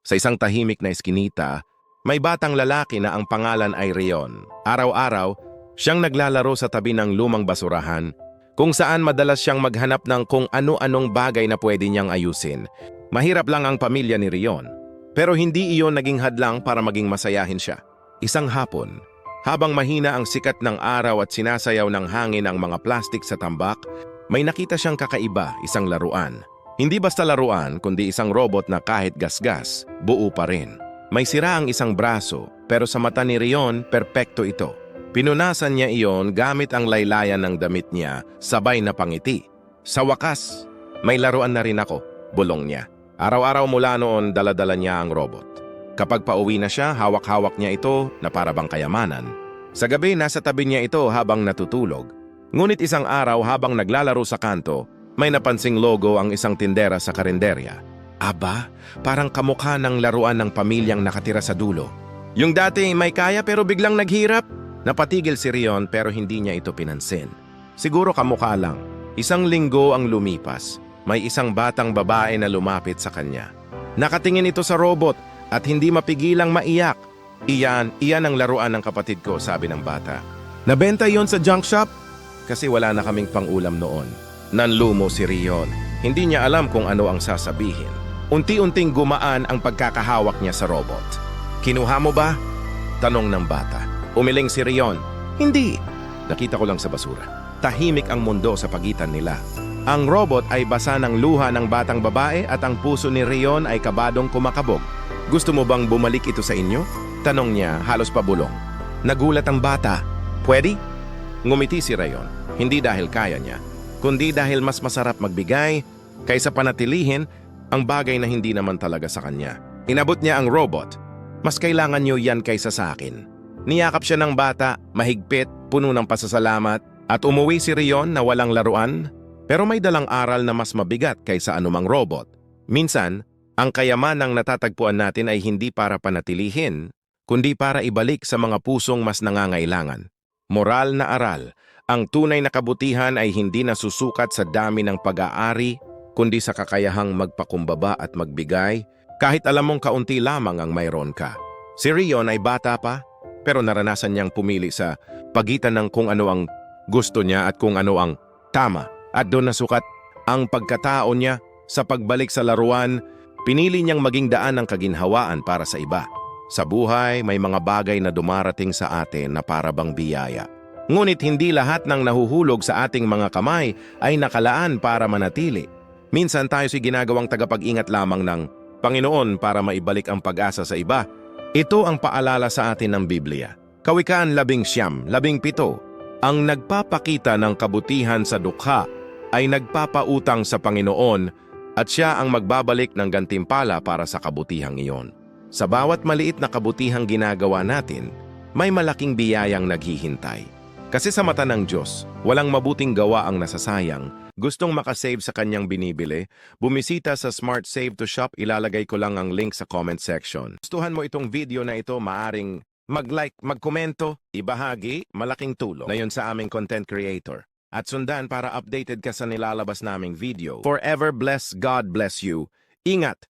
Sa isang tahimik na eskinita, may batang lalaki na ang pangalan ay Rion. Araw-araw, siyang naglalaro sa tabi ng lumang basurahan, kung saan madalas siyang maghanap ng kung ano-anong bagay na pwede niyang ayusin. Mahirap lang ang pamilya ni Rion, pero hindi iyon naging hadlang para maging masayahin siya. Isang hapon, habang mahina ang sikat ng araw at sinasayaw ng hangin ang mga plastik sa tambak, may nakita siyang kakaiba, isang laruan. Hindi basta laruan, kundi isang robot na kahit gasgas, buo pa rin. May sira ang isang braso, pero sa mata ni Rion, perpekto ito. Pinunasan niya iyon gamit ang laylayan ng damit niya, sabay na pangiti. Sa wakas, may laruan na rin ako, bulong niya. Araw-araw mula noon, daladala niya ang robot. Kapag pauwi na siya, hawak-hawak niya ito na para bang kayamanan. Sa gabi, nasa tabi niya ito habang natutulog. Ngunit isang araw habang naglalaro sa kanto, may napansing logo ang isang tindera sa karinderya. Aba, parang kamukha ng laruan ng pamilyang nakatira sa dulo. Yung dati may kaya pero biglang naghirap. Napatigil si Rion pero hindi niya ito pinansin. Siguro kamukha lang. Isang linggo ang lumipas. May isang batang babae na lumapit sa kanya. Nakatingin ito sa robot at hindi mapigilang maiyak. Iyan ang laruan ng kapatid ko, sabi ng bata. Nabenta yon sa junk shop? Kasi wala na kaming pangulam noon. Nanlumo si Rion. Hindi niya alam kung ano ang sasabihin. Unti-unting gumaan ang pagkakahawak niya sa robot. Kinuha mo ba? Tanong ng bata. Umiling si Rion. Hindi. Nakita ko lang sa basura. Tahimik ang mundo sa pagitan nila. Ang robot ay basa ng luha ng batang babae at ang puso ni Rion ay kabadong kumakabog. Gusto mo bang bumalik ito sa inyo? Tanong niya, halos pabulong. Nagulat ang bata. Pwede? Ngumiti si Rion. Hindi dahil kaya niya, kundi dahil mas masarap magbigay kaysa panatilihin ang bagay na hindi naman talaga sa kanya. Inabot niya ang robot. Mas kailangan niyo yan kaysa sa akin. Niyakap siya ng bata, mahigpit, puno ng pasasalamat, at umuwi si Rion na walang laruan, pero may dalang aral na mas mabigat kaysa anumang robot. Minsan, ang kayamanang natatagpuan natin ay hindi para panatilihin, kundi para ibalik sa mga pusong mas nangangailangan. Moral na aral, ang tunay na kabutihan ay hindi nasusukat sa dami ng pag-aari, kundi sa kakayahang magpakumbaba at magbigay, kahit alam mong kaunti lamang ang mayroon ka. Si Rion ay bata pa, pero naranasan niyang pumili sa pagitan ng kung ano ang gusto niya at kung ano ang tama. At doon nasukat ang pagkatao niya sa pagbalik sa laruan, pinili niyang maging daan ng kaginhawaan para sa iba. Sa buhay, may mga bagay na dumarating sa atin na para bang biyaya. Ngunit hindi lahat ng nahuhulog sa ating mga kamay ay nakalaan para manatili. Minsan tayo si ginagawang tagapag-ingat lamang ng Panginoon para maibalik ang pag-asa sa iba. Ito ang paalala sa atin ng Biblia. Kawikaan 19:17. Ang nagpapakita ng kabutihan sa dukha ay nagpapautang sa Panginoon at siya ang magbabalik ng gantimpala para sa kabutihang iyon. Sa bawat maliit na kabutihang ginagawa natin, may malaking biyayang naghihintay. Kasi sa mata ng Diyos, walang mabuting gawa ang nasasayang. Gustong makasave sa kanyang binibili? Bumisita sa Smart Save to Shop, ilalagay ko lang ang link sa comment section. Gustuhan mo itong video na ito, maaring mag-like, magkomento, ibahagi, malaking tulong na yun sa aming content creator. At sundan para updated ka sa nilalabas naming video. Forever bless, God bless you. Ingat!